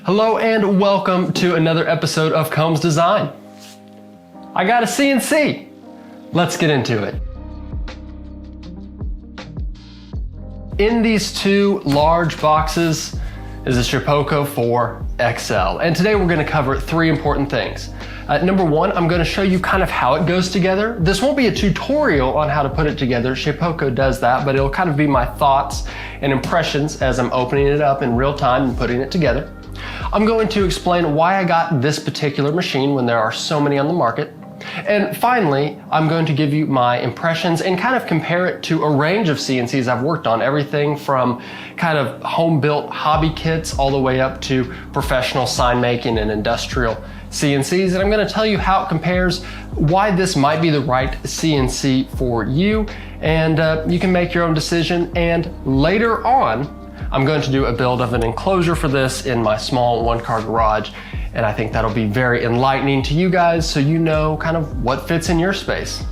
Hello and welcome to another episode of Combs Design. I got a CNC. Let's get into it. In these two large boxes is a Shapeoko 4 XL. And today we're gonna cover three important things. Number one, I'm gonna show you kind of how it goes together. This won't be a tutorial on how to put it together. Shapeoko does that, but it'll kind of be my thoughts and impressions as I'm opening it up in real time and putting it together. I'm going to explain why I got this particular machine when there are so many on the market. And finally, I'm going to give you my impressions and kind of compare it to a range of CNCs I've worked on, everything from kind of home-built hobby kits all the way up to professional sign making and industrial CNCs. And I'm going to tell you how it compares, why this might be the right CNC for you, and you can make your own decision. And later on, I'm going to do a build of an enclosure for this in my small one-car garage, and I think that'll be very enlightening to you guys so you know kind of what fits in your space.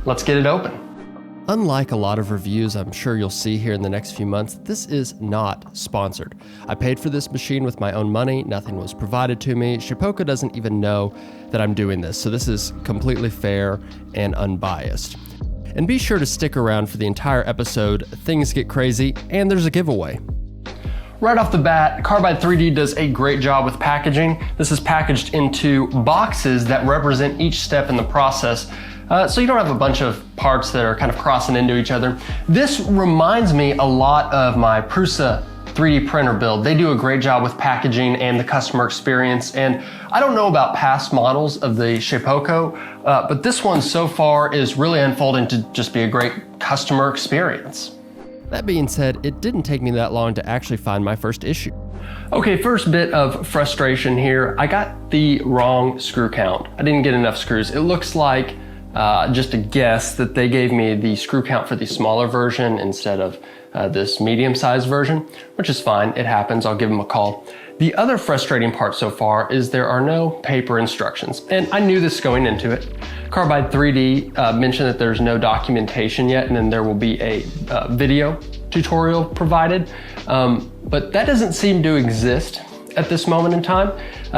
Let's get it open. Unlike a lot of reviews I'm sure you'll see here in the next few months, this is not sponsored. I paid for this machine with my own money, nothing was provided to me. Shapeoko doesn't even know that I'm doing this, so this is completely fair and unbiased. And be sure to stick around for the entire episode. Things get crazy, and there's a giveaway. Right off the bat, Carbide 3D does a great job with packaging. This is packaged into boxes that represent each step in the process, so you don't have a bunch of parts that are kind of crossing into each other. This reminds me a lot of my Prusa 3D printer build. They do a great job with packaging and the customer experience, and I don't know about past models of the Shapeoko, but this one so far is really unfolding to just be a great customer experience. That being said, it didn't take me that long to actually find my first issue. Okay, first bit of frustration here. I got the wrong screw count. I didn't get enough screws. It looks like, just a guess, that they gave me the screw count for the smaller version instead of this medium-sized version, which is fine. It happens. I'll give them a call. The other frustrating part so far is there are no paper instructions, and I knew this going into it. Carbide 3D mentioned that there's no documentation yet, and then there will be a video tutorial provided, but that doesn't seem to exist at this moment in time.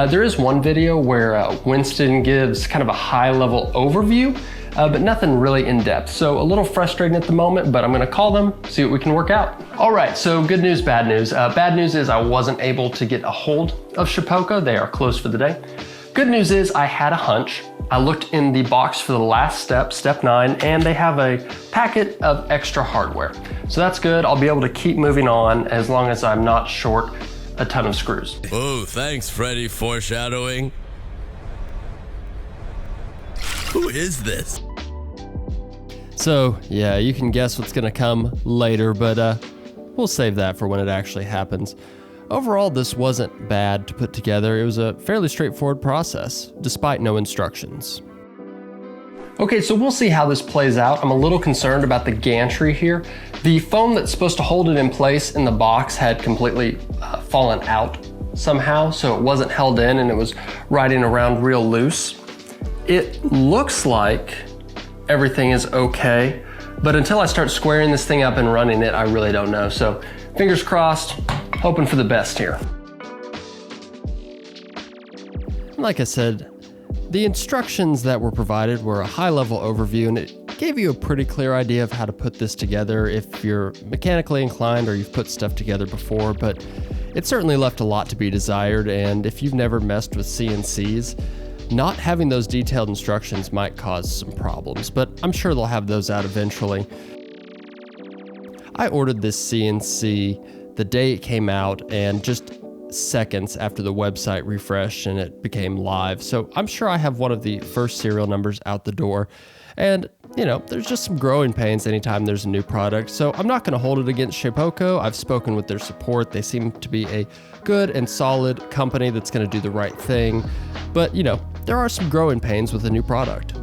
There is one video where Winston gives kind of a high-level overview, but nothing really in depth. So a little frustrating at the moment, but I'm gonna call them, see what we can work out. All right, so good news, bad news. Bad news is I wasn't able to get a hold of Shapeoko. They are closed for the day. Good news is I had a hunch. I looked in the box for the last step, step 9, and they have a packet of extra hardware. So that's good. I'll be able to keep moving on as long as I'm not short a ton of screws. Oh, thanks, Freddy. Foreshadowing. Who is this? So, yeah, you can guess what's gonna come later, but we'll save that for when it actually happens. Overall, this wasn't bad to put together. It was a fairly straightforward process, despite no instructions. Okay, so we'll see how this plays out. I'm a little concerned about the gantry here. The foam that's supposed to hold it in place in the box had completely fallen out somehow, so it wasn't held in and it was riding around real loose. It looks like everything is okay, but until I start squaring this thing up and running it, I really don't know. So fingers crossed, hoping for the best here. Like I said, the instructions that were provided were a high-level overview, and it gave you a pretty clear idea of how to put this together if you're mechanically inclined or you've put stuff together before, but it certainly left a lot to be desired, and if you've never messed with CNCs, not having those detailed instructions might cause some problems, but I'm sure they'll have those out eventually. I ordered this CNC the day it came out, and just seconds after the website refreshed and it became live. So I'm sure I have one of the first serial numbers out the door. And, you know, there's just some growing pains anytime there's a new product. So I'm not going to hold it against Shapeoko. I've spoken with their support. They seem to be a good and solid company that's going to do the right thing. But, you know, there are some growing pains with a new product.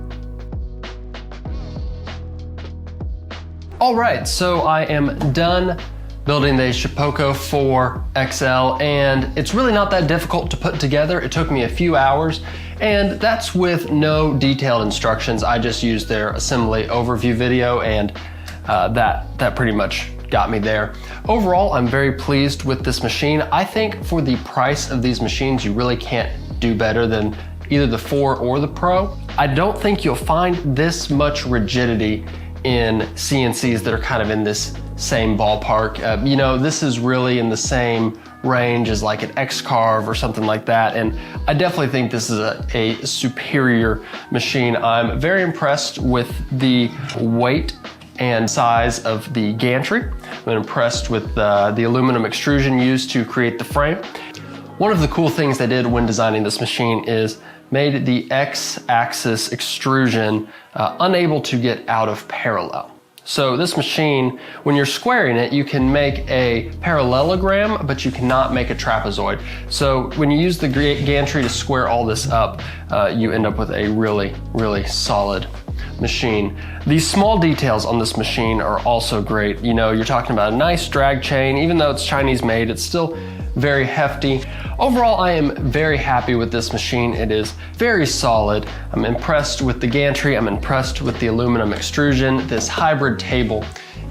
All right, so I am done building the Shapeoko 4 XL, and it's really not that difficult to put together. It took me a few hours, and that's with no detailed instructions. I just used their assembly overview video, and that pretty much got me there. Overall, I'm very pleased with this machine. I think for the price of these machines, you really can't do better than either the 4 or the Pro. I don't think you'll find this much rigidity in CNCs that are kind of in this same ballpark. You know, this is really in the same range as like an X-Carve or something like that, and I definitely think this is a superior machine. I'm very impressed with the weight and size of the gantry. I'm impressed with the aluminum extrusion used to create the frame. One of the cool things they did when designing this machine is made the X-axis extrusion unable to get out of parallel. So this machine, when you're squaring it, you can make a parallelogram, but you cannot make a trapezoid. So when you use the gantry to square all this up, you end up with a really, really solid machine. These small details on this machine are also great. You know, you're talking about a nice drag chain. Even though it's Chinese made, it's still very hefty. Overall, I am very happy with this machine. It is very solid. I'm impressed with the gantry. I'm impressed with the aluminum extrusion. This hybrid table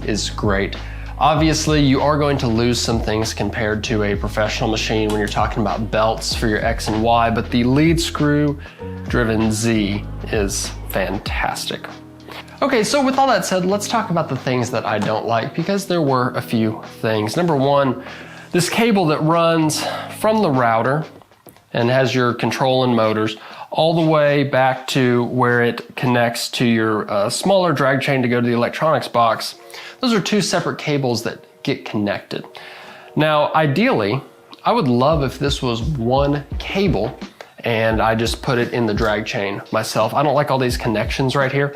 is great. Obviously, you are going to lose some things compared to a professional machine when you're talking about belts for your X and Y, but the lead screw driven Z is fantastic. Okay, so with all that said, let's talk about the things that I don't like, because there were a few things. Number one, this cable that runs from the router and has your control and motors all the way back to where it connects to your smaller drag chain to go to the electronics box. Those are two separate cables that get connected. Now, ideally, I would love if this was one cable and I just put it in the drag chain myself. I don't like all these connections right here.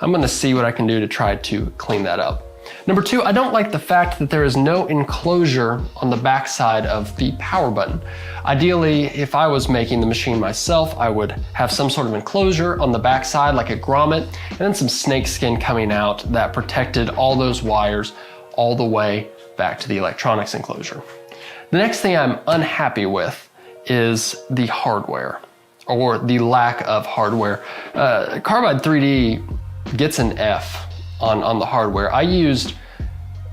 I'm gonna see what I can do to try to clean that up. Number two, I don't like the fact that there is no enclosure on the back side of the power button. Ideally, if I was making the machine myself, I would have some sort of enclosure on the back side like a grommet, and then some snake skin coming out that protected all those wires all the way back to the electronics enclosure. The next thing I'm unhappy with is the hardware, or the lack of hardware. Carbide 3D gets an F on the hardware. I used,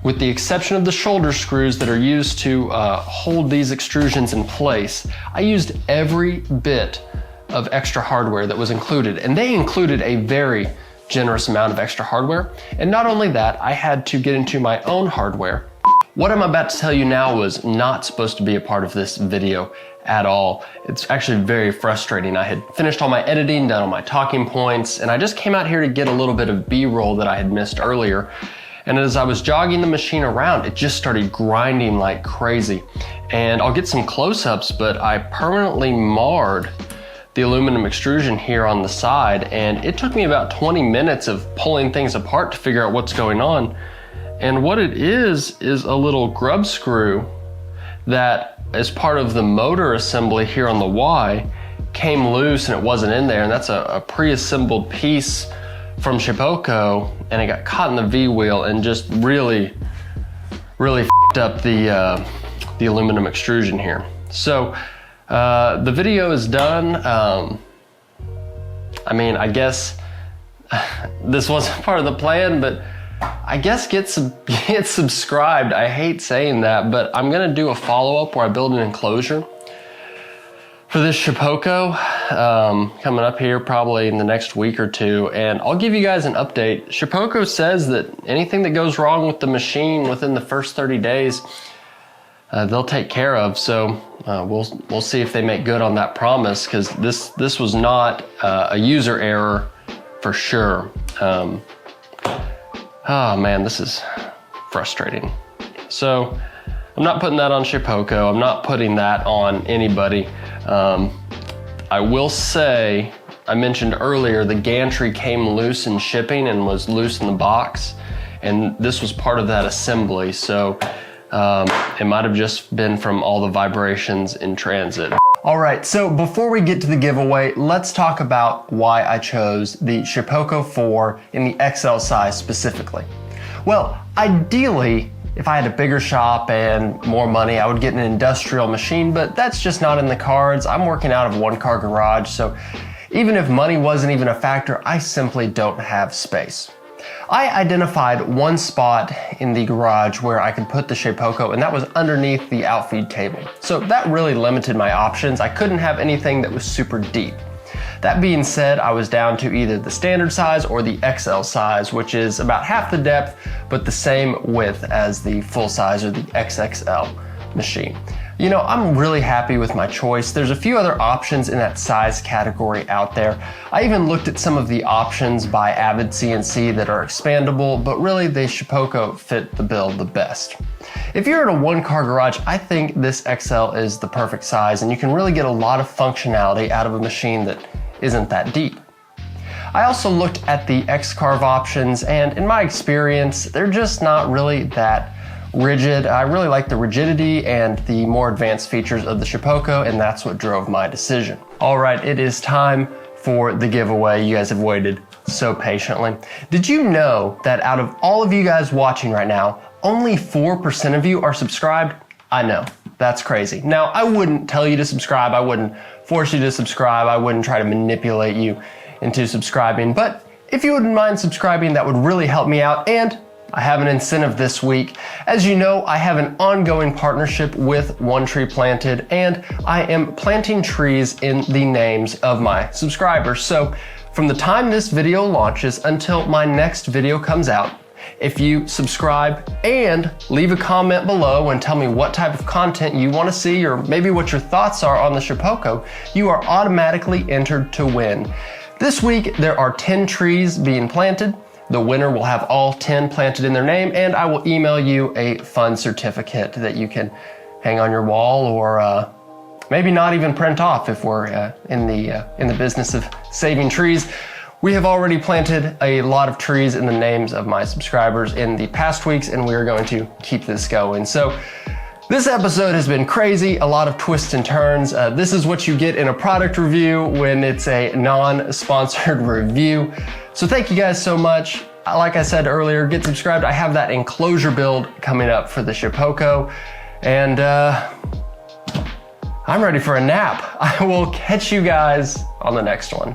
with the exception of the shoulder screws that are used to hold these extrusions in place, I used every bit of extra hardware that was included, and they included a very generous amount of extra hardware. And not only that, I had to get into my own hardware. What I'm about to tell you now was not supposed to be a part of this video at all. It's actually very frustrating. I had finished all my editing, done all my talking points, and I just came out here to get a little bit of B-roll that I had missed earlier. And as I was jogging the machine around, it just started grinding like crazy. And I'll get some close-ups, but I permanently marred the aluminum extrusion here on the side, and it took me about 20 minutes of pulling things apart to figure out what's going on. And what it is a little grub screw that, as part of the motor assembly here on the Y, came loose and it wasn't in there, and that's a pre-assembled piece from Shapeoko, and it got caught in the V-wheel and just really f***ed up the aluminum extrusion here. So the video is done. I mean, I guess this wasn't part of the plan, but I guess get subscribed. I hate saying that, but I'm gonna do a follow-up where I build an enclosure for this Shapeoko coming up here probably in the next week or two, and I'll give you guys an update. Shapeoko says that anything that goes wrong with the machine within the first 30 days, they'll take care of. So we'll see if they make good on that promise, because this was not a user error for sure. Oh man, this is frustrating. So I'm not putting that on Shapeoko. I'm not putting that on anybody. I will say, I mentioned earlier, the gantry came loose in shipping and was loose in the box, and this was part of that assembly. So it might have just been from all the vibrations in transit. All right, so before we get to the giveaway, let's talk about why I chose the Shapeoko 4 in the XL size specifically. Well, ideally, if I had a bigger shop and more money, I would get an industrial machine, but that's just not in the cards. I'm working out of a one-car garage, so even if money wasn't even a factor, I simply don't have space. I identified one spot in the garage where I could put the Shapeoko, and that was underneath the outfeed table. So that really limited my options. I couldn't have anything that was super deep. That being said, I was down to either the standard size or the XL size, which is about half the depth, but the same width as the full size or the XXL machine. You know, I'm really happy with my choice. There's a few other options in that size category out there. I even looked at some of the options by Avid CNC that are expandable, but really the Shapeoko fit the bill the best. If you're in a one-car garage, I think this XL is the perfect size, and you can really get a lot of functionality out of a machine that isn't that deep. I also looked at the X-Carve options, and in my experience, they're just not really that rigid. I really like the rigidity and the more advanced features of the Shapeoko, and that's what drove my decision. All right, it is time for the giveaway. You guys have waited so patiently. Did you know that out of all of you guys watching right now, only 4% of you are subscribed? I know, that's crazy. Now, I wouldn't tell you to subscribe. I wouldn't force you to subscribe. I wouldn't try to manipulate you into subscribing. But if you wouldn't mind subscribing, that would really help me out. And I have an incentive this week. As you know, I have an ongoing partnership with One Tree Planted, and I am planting trees in the names of my subscribers. So from the time this video launches until my next video comes out, if you subscribe and leave a comment below and tell me what type of content you want to see or maybe what your thoughts are on the Shapeoko, you are automatically entered to win. This week, there are 10 trees being planted. The winner will have all 10 planted in their name, and I will email you a fun certificate that you can hang on your wall or maybe not even print off if we're in the business of saving trees. We have already planted a lot of trees in the names of my subscribers in the past weeks, and we are going to keep this going. So this episode has been crazy, a lot of twists and turns. This is what you get in a product review when it's a non-sponsored review. So thank you guys so much. Like I said earlier, get subscribed. I have that enclosure build coming up for the Shapeoko, and I'm ready for a nap. I will catch you guys on the next one.